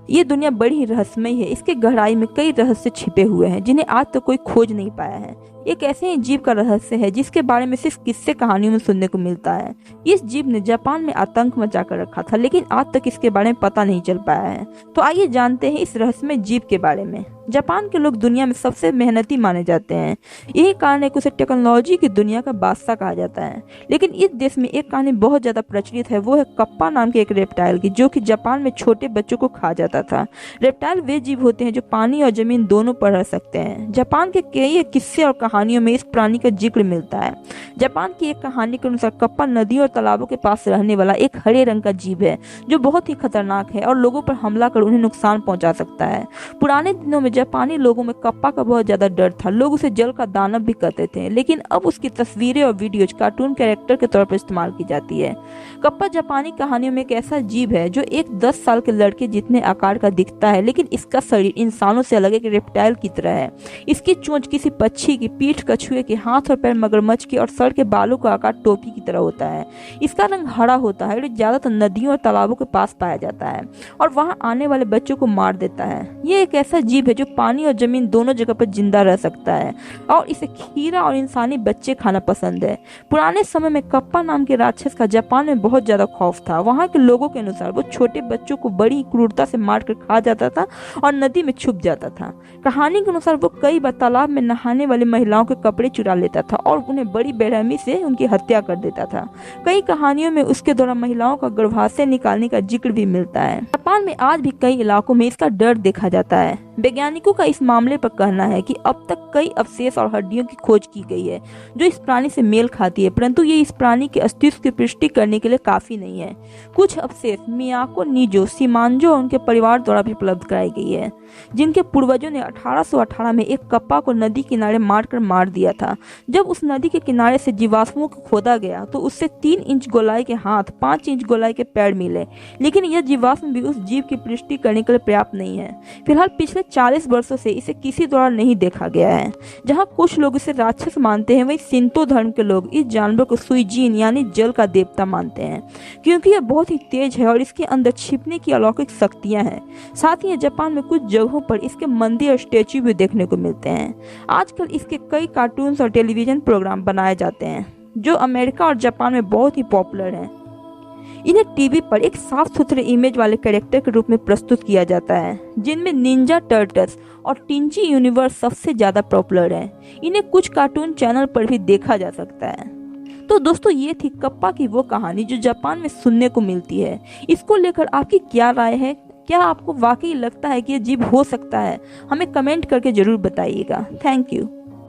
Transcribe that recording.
ये दुनिया बड़ी ही रहस्यमय है। इसके गहराई में कई रहस्य छिपे हुए हैं जिन्हें आज तक कोई खोज नहीं पाया है। एक ऐसे ही जीव का रहस्य है जिसके बारे में सिर्फ किस्से कहानियों में सुनने को मिलता है। इस जीव ने जापान में आतंक मचा कर रखा था, लेकिन आज तक इसके बारे में पता नहीं चल पाया है। तो आइए जानते हैं इस रहस्यमय जीव के बारे में। जापान के लोग दुनिया में सबसे मेहनती माने जाते हैं। यही कारण है कि उसे टेक्नोलॉजी की दुनिया का बादशाह कहा जाता है। लेकिन इस देश में एक कहानी बहुत ज्यादा प्रचलित है, वो है कप्पा नाम के एक रेप्टाइल की, जो कि जापान में छोटे बच्चों को खा जाता था। रेप्टाइल वे जीव होते हैं जो पानी और जमीन दोनों पर रह सकते हैं। जापान के कई किस्से और कहानियों में इस प्राणी का जिक्र मिलता है। जापान की एक कहानी के अनुसार कप्पा नदियों और तालाबों के पास रहने वाला एक हरे रंग का जीव है जो बहुत ही खतरनाक है और लोगों पर हमला कर उन्हें नुकसान पहुंचा सकता है। पुराने दिनों में जापानी लोगों में कप्पा का बहुत ज्यादा डर था। लोग उसे जल का दानव भी कहते थे, लेकिन अब उसकी तस्वीरें और वीडियोज कार्टून कैरेक्टर के तौर पर इस्तेमाल की जाती है। कप्पा जापानी कहानियों में एक ऐसा जीव है जो एक 10 साल के लड़के जितने आकार का दिखता है, लेकिन इसका शरीर इंसानों से अलग एक रेप्टाइल की तरह है। इसकी चोंच किसी पक्षी की, पीठ कछुए की, हाथ और पैर मगरमच्छ की और सर के बालों का आकार टोपी की तरह होता है। इसका रंग हरा होता है, जो ज्यादातर नदियों और तालाबों के पास पाया जाता है और वहां आने वाले बच्चों को मार देता है। ये एक ऐसा जीव है जो पानी और जमीन दोनों जगह पर जिंदा रह सकता है और इसे खीरा और इंसानी बच्चे खाना पसंद है। पुराने समय में कप्पा नाम के राक्षस का जापान में बहुत ज्यादा खौफ था। वहां के लोगों के अनुसार वो छोटे बच्चों को बड़ी क्रूरता से मारकर खा जाता था और नदी में छुप जाता था। कहानी के अनुसार वो कई बार तालाब में नहाने वाली महिलाओं के कपड़े चुरा लेता था और उन्हें बड़ी बेरहमी से उनकी हत्या कर देता था। कई कहानियों में उसके द्वारा महिलाओं का गर्भाशय निकालने का जिक्र भी मिलता है। जापान में आज भी कई इलाकों में इसका डर देखा जाता है। वैज्ञानिकों का इस मामले पर कहना है कि अब तक कई अवशेष और हड्डियों की खोज की गई है जो इस प्राणी से मेल खाती है, परंतु ये इस प्राणी के अस्तित्व की पुष्टि करने के लिए काफी नहीं है। कुछ अवशेष मियाको निजो, सिमांजो और उनके परिवार द्वारा भी उपलब्ध कराई गई है, जिनके पूर्वजों ने 1818 में एक कप्पा को नदी किनारे मारकर मार दिया था। जब उस नदी के किनारे से जीवाश्मों को खोदा गया तो उससे 3 इंच गोलाई के हाथ, 5 इंच गोलाई के पैर मिले, लेकिन यह जीवाश्म भी उस जीव की पुष्टि करने के लिए पर्याप्त नहीं है। फिलहाल पिछले 40 वर्षों से इसे किसी द्वारा नहीं देखा गया है। जहां कुछ लोग इसे राक्षस मानते हैं, वहीं शिंतो धर्म के लोग इस जानवर को सुइजिन यानी जल का देवता मानते हैं, क्योंकि यह बहुत ही तेज है और इसके अंदर छिपने की अलौकिक शक्तियां हैं। साथ ही जापान में कुछ जगहों पर इसके मंदिर और स्टेच्यू भी देखने को मिलते हैं। आजकल इसके कई कार्टून्स और टेलीविजन प्रोग्राम बनाए जाते हैं जो अमेरिका और जापान में बहुत ही पॉपुलर हैं। इन्हें टीवी पर एक साफ सुथरे इमेज वाले कैरेक्टर के रूप में प्रस्तुत किया जाता है, जिनमें निंजा टर्टल्स और टिंची यूनिवर्स सबसे ज्यादा पॉपुलर है। इन्हें कुछ कार्टून चैनल पर भी देखा जा सकता है। तो दोस्तों, ये थी कप्पा की वो कहानी जो जापान में सुनने को मिलती है। इसको लेकर आपकी क्या राय है? क्या आपको वाकई लगता है कि ये जीव हो सकता है? हमें कमेंट करके जरूर बताइएगा। Thank you.